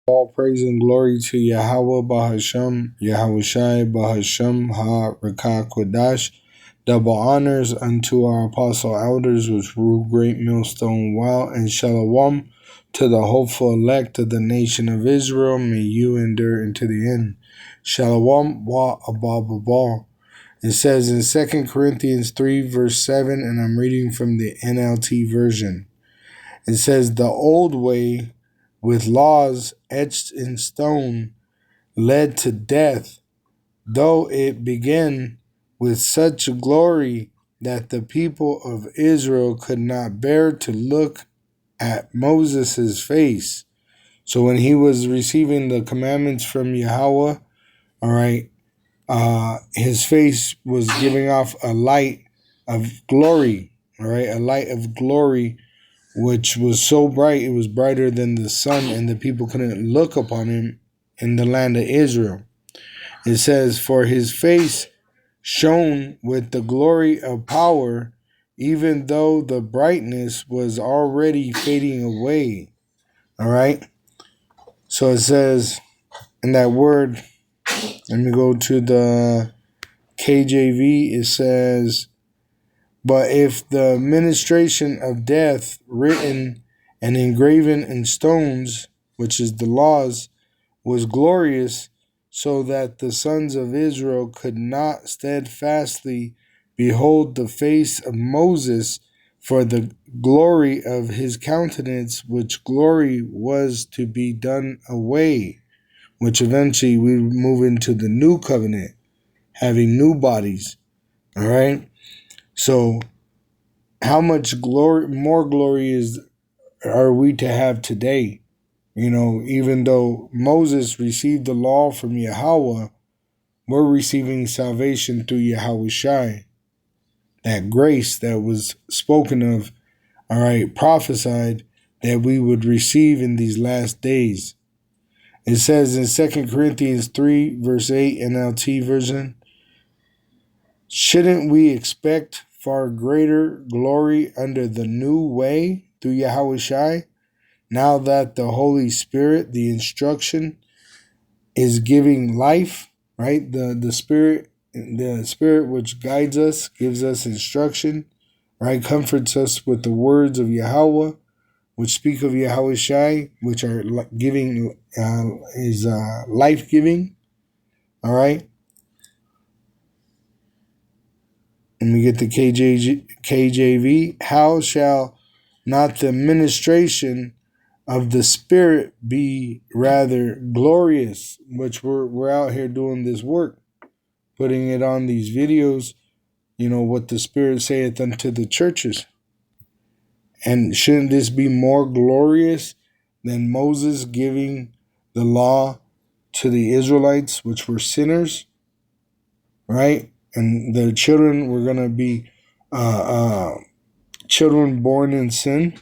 All praise and glory to Yahweh Bahasham, Yahawashi Bahasham Ha Rekah Kodash. Double honors unto our apostle elders which rule great millstone well, and shalom to the hopeful elect of the nation of Israel. May you endure into the end. Shalom wa abababal. It says in 2 Corinthians 3 verse 7, and I'm reading from the NLT version. It says, the old way with laws etched in stone led to death, though it began with such glory that the people of Israel could not bear to look at Moses' face. So when he was receiving the commandments from Yahweh, all right, his face was giving off a light of glory, all right, a light of glory, which was so bright, it was brighter than the sun, and the people couldn't look upon him in the land of Israel. It says, for his face shone with the glory of power, even though the brightness was already fading away. All right. So it says in that word, let me go to the KJV. It says, but if the ministration of death written and engraven in stones, which is the laws, was glorious, so that the sons of Israel could not steadfastly behold the face of Moses for the glory of his countenance, which glory was to be done away, which eventually we move into the new covenant, having new bodies. All right. So how much glory, more glory are we to have today? You know, even though Moses received the law from Yahweh, we're receiving salvation through Yahawashi. That grace that was spoken of, all right, prophesied that we would receive in these last days. It says in 2 Corinthians 3, verse 8, NLT version, shouldn't we expect far greater glory under the new way through Yahawashi? Now that the Holy Spirit, the instruction, is giving life, right? The Spirit which guides us, gives us instruction, right? Comforts us with the words of Yahweh, which speak of Yahawashi, which are giving, is life-giving, all right? Let me get the KJV. How shall not the ministration of the Spirit be rather glorious, which we're out here doing this work, putting it on these videos, you know, what the Spirit saith unto the churches. And shouldn't this be more glorious than Moses giving the law to the Israelites, which were sinners, right? And their children were going to be children born in sin.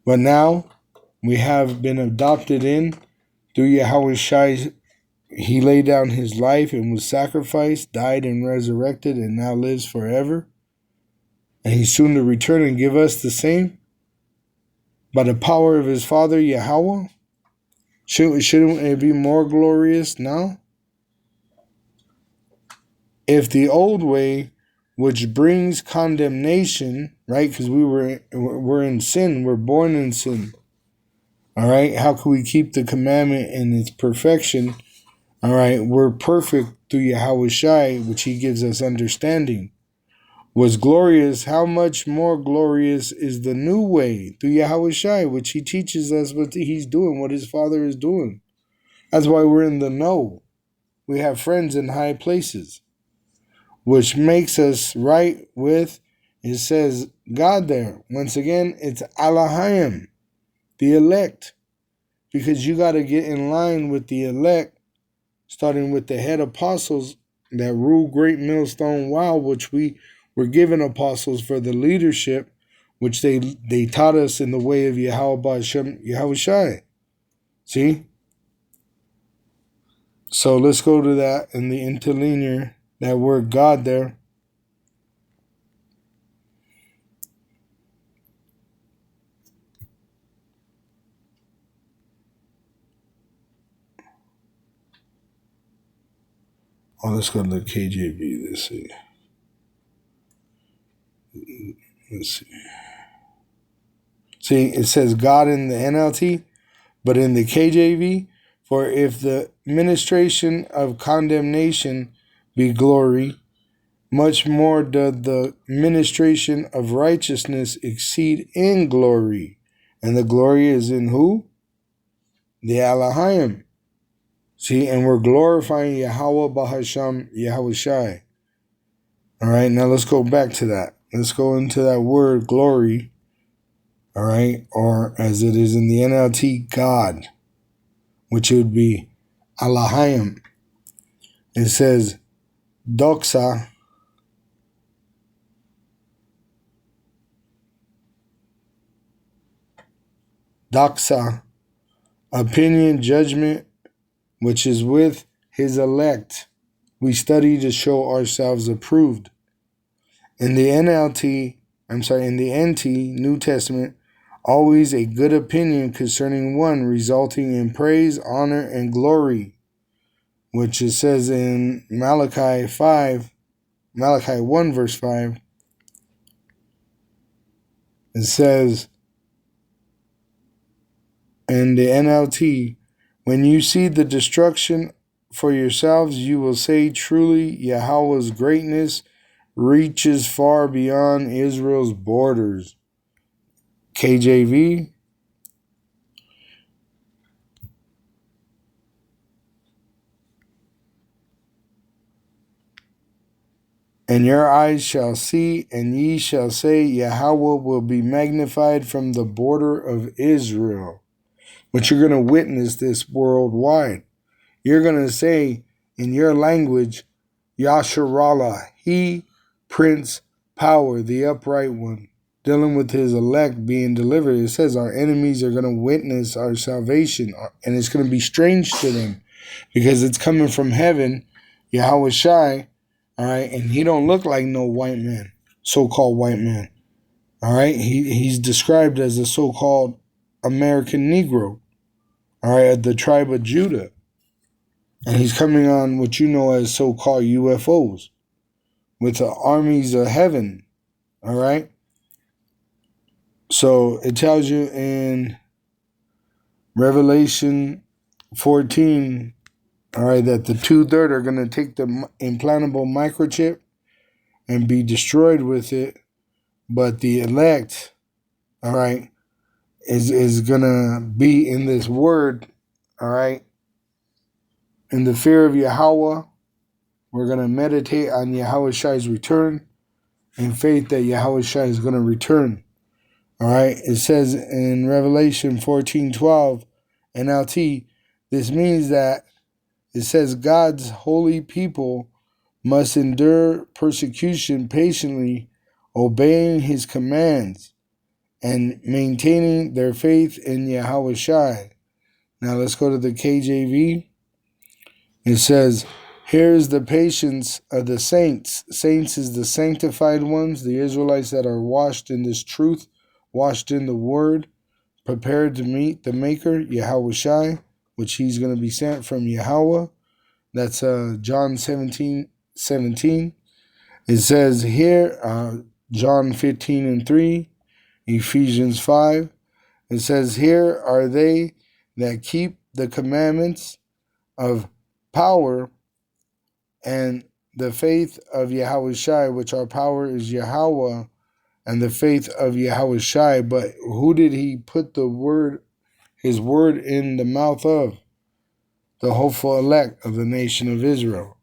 But now we have been adopted in through Yahawashi. He laid down his life and was sacrificed, died and resurrected, and now lives forever. And he's soon to return and give us the same. By the power of his Father, Yahweh, shouldn't it be more glorious now? If the old way, which brings condemnation, right? Because we're in sin, we're born in sin. All right, how can we keep the commandment in its perfection? All right, we're perfect through Yahawashi, which he gives us understanding. Was glorious, how much more glorious is the new way through Yahawashi, which he teaches us what he's doing, what his Father is doing. That's why we're in the know. We have friends in high places, which makes us right with, it says God there. Once again, it's Alahayim, the elect, because you got to get in line with the elect, starting with the head apostles that rule great millstone wow, which we were given apostles for the leadership, which they taught us in the way of Yahawashi. See? So let's go to that in the interlinear, that word God there. Oh, let's go to the KJV. Let's see. See, it says God in the NLT, but in the KJV, for if the ministration of condemnation be glory, much more doth the ministration of righteousness exceed in glory. And the glory is in who? The Elohim. See, and we're glorifying Yahweh Bahasham Yahawashi. All right, now let's go back to that. Let's go into that word glory. All right, or as it is in the NLT, God, which would be Elohim. It says, doxa, opinion, judgment, which is with his elect. We study to show ourselves approved. In the in the NT, New Testament, always a good opinion concerning one, resulting in praise, honor, and glory, which it says in Malachi 1, verse 5. It says in the NLT, when you see the destruction for yourselves, you will say, truly, Yahweh's greatness reaches far beyond Israel's borders. KJV, and your eyes shall see, and ye shall say, Yahweh will be magnified from the border of Israel. But you're going to witness this worldwide. You're going to say in your language, Yasharallah, he, Prince, power, the upright one, dealing with his elect being delivered. It says our enemies are going to witness our salvation, and it's going to be strange to them because it's coming from heaven, Yahawashi, all right, and he don't look like no white man, so-called white man, all right. He's described as a so-called American Negro, all right, of the tribe of Judah. And he's coming on what you know as so-called UFOs with the armies of heaven, all right? So it tells you in Revelation 14, all right, that the 2/3 are going to take the implantable microchip and be destroyed with it. But the elect, all right, is going to be in this word, all right, in the fear of Yahweh. We're going to meditate on Yahawashi's return in faith that Yahawashi is going to return. All right. It says in Revelation 14:12 NLT, this means that it says God's holy people must endure persecution patiently, obeying his commands and maintaining their faith in Yahawashi. Now let's go to the KJV. It says, here is the patience of the saints. Saints is the sanctified ones, the Israelites that are washed in this truth, washed in the word, prepared to meet the Maker, Yahawashi, which he's going to be sent from Yahweh. That's John 17:17. It says here, John 15:3, Ephesians 5. It says, here are they that keep the commandments of power and the faith of Yahawashi, which our power is Yahweh, and the faith of Yahawashi. But who did he put his word in the mouth of? The hopeful elect of the nation of Israel.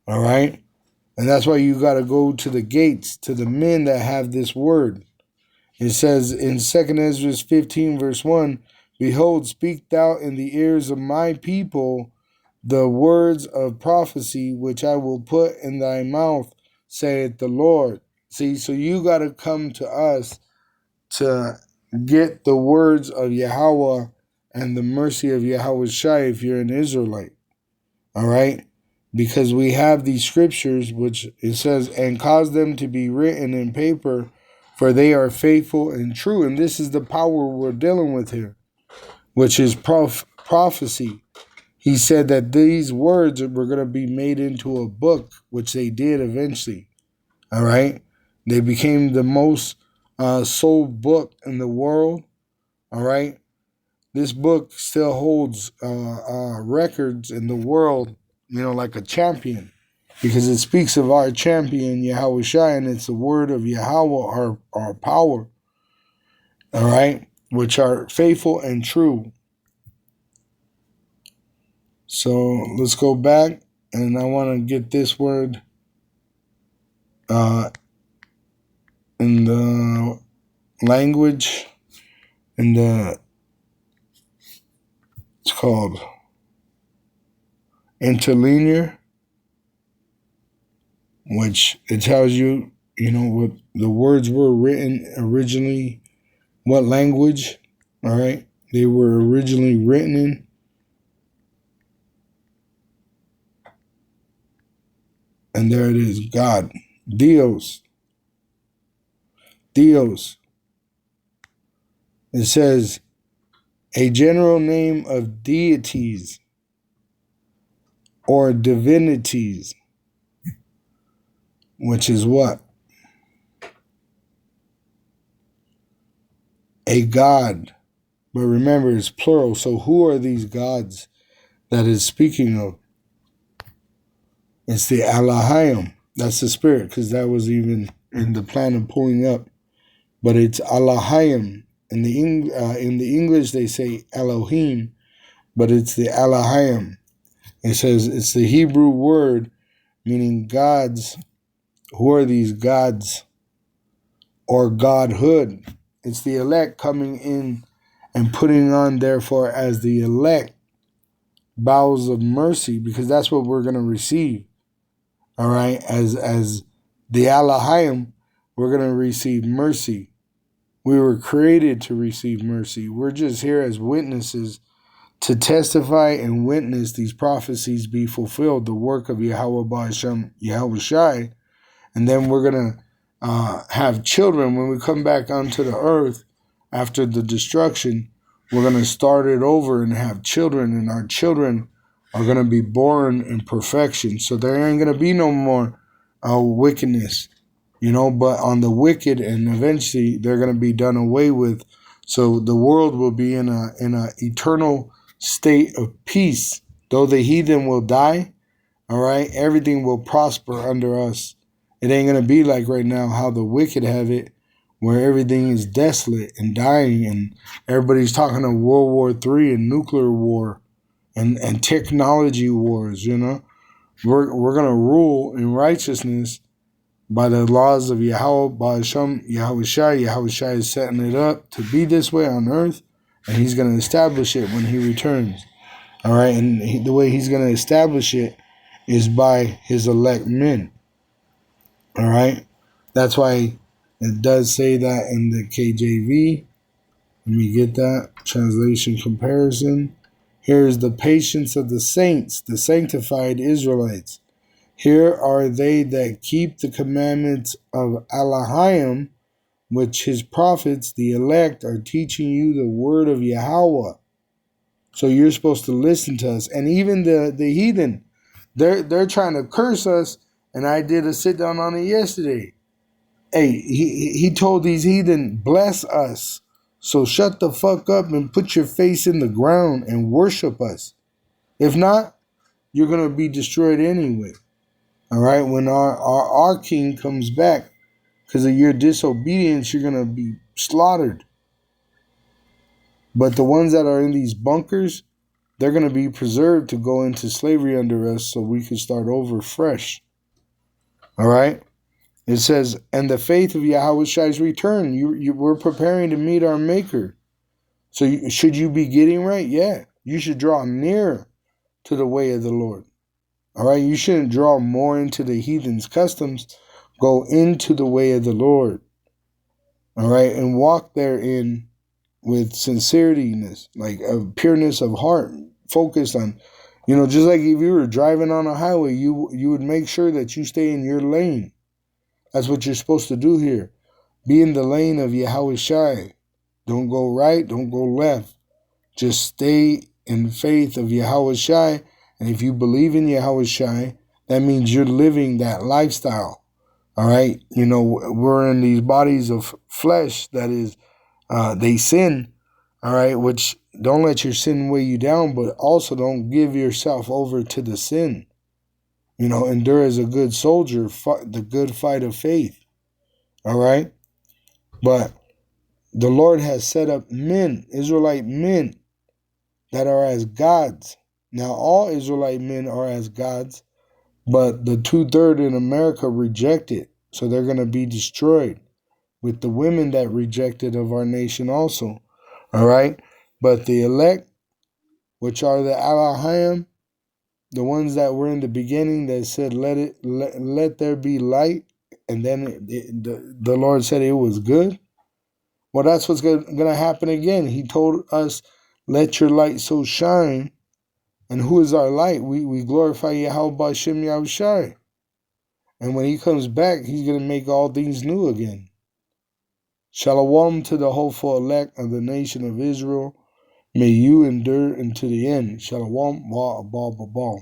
All right? And that's why you got to go to the gates, to the men that have this word. It says in 2 Ezra 15, verse 1, behold, speak thou in the ears of my people the words of prophecy which I will put in thy mouth, saith the Lord. See, so you got to come to us to get the words of Yahweh and the mercy of Yahawashi if you're an Israelite. All right? Because we have these scriptures which it says, and cause them to be written in paper, for they are faithful and true. And this is the power we're dealing with here, which is prophecy. He said that these words were going to be made into a book, which they did eventually. All right. They became the most sold book in the world. All right. This book still holds records in the world, like a champion, because it speaks of our champion, Yahawashi, and it's the word of Yahweh, our power, all right, which are faithful and true. So let's go back, and I want to get this word in the language, it's called interlinear, which it tells you, what the words were written originally, what language, all right, they were originally written in. And there it is, God, Dios. Dios. It says, a general name of deities or divinities, which is what? A God. But remember, it's plural. So who are these gods that is speaking of? It's the Elohim. That's the spirit, because that was even in the plan of pulling up. But it's Elohim. In the English, they say Elohim, but it's the Elohim. It says it's the Hebrew word meaning gods. Who are these gods or godhood? It's the elect coming in and putting on, therefore, as the elect, bowels of mercy, because that's what we're going to receive. All right, as the Elohim, we're going to receive mercy. We were created to receive mercy. We're just here as witnesses to testify and witness these prophecies be fulfilled, the work of Yahweh Ba'ashem, Yahawashi. And then we're going to have children. When we come back onto the earth after the destruction, we're going to start it over and have children. And our children are going to be born in perfection. So there ain't going to be no more wickedness, but on the wicked, and eventually they're going to be done away with. So the world will be in a eternal state of peace. Though the heathen will die, all right, everything will prosper under us. It ain't going to be like right now how the wicked have it, where everything is desolate and dying, and everybody's talking of World War III and nuclear war and technology wars, We're going to rule in righteousness by the laws of Yahweh, Ba'ashem, Yahawashi. Yahawashi is setting it up to be this way on earth, and he's going to establish it when he returns. All right, and the way he's going to establish it is by his elect men. All right, that's why it does say that in the KJV. Let me get that translation comparison. Here is the patience of the saints, the sanctified Israelites. Here are they that keep the commandments of Elohim, which his prophets, the elect, are teaching you the word of Yahweh. So you're supposed to listen to us. And even the heathen, they're trying to curse us. And I did a sit down on it yesterday. Hey, he told these heathen, bless us. So shut the fuck up and put your face in the ground and worship us. If not, you're going to be destroyed anyway. All right, when our king comes back, because of your disobedience, you're going to be slaughtered. But the ones that are in these bunkers, they're going to be preserved to go into slavery under us so we can start over fresh. All right? It says, and the faith of Yahawashi's return. We're preparing to meet our Maker. So should you be getting right? Yeah. You should draw nearer to the way of the Lord. All right? You shouldn't draw more into the heathen's customs. Go into the way of the Lord. All right? And walk therein with sincerityness, like a pureness of heart, focused on, just like if you were driving on a highway, you would make sure that you stay in your lane. That's what you're supposed to do here. Be in the lane of Yahawashi. Don't go right, don't go left. Just stay in faith of Yahawashi, and if you believe in Yahawashi, that means you're living that lifestyle. All right? You know, we're in these bodies of flesh that is, they sin, all right, which don't let your sin weigh you down, but also don't give yourself over to the sin. You know, endure as a good soldier, fight the good fight of faith, all right? But the Lord has set up men, Israelite men, that are as gods. Now, all Israelite men are as gods, but the 2/3 in America reject it, so they're going to be destroyed with the women that rejected of our nation also, all right? But the elect, which are the Elohim, the ones that were in the beginning that said, let there be light, and then the Lord said it was good. Well, that's what's going to happen again. He told us, let your light so shine. And who is our light? We glorify Yahweh B'Shem Yahushai. And when he comes back, he's going to make all things new again. Shalom to the hopeful elect of the nation of Israel. May you endure unto the end. Shalom, wa abal babal.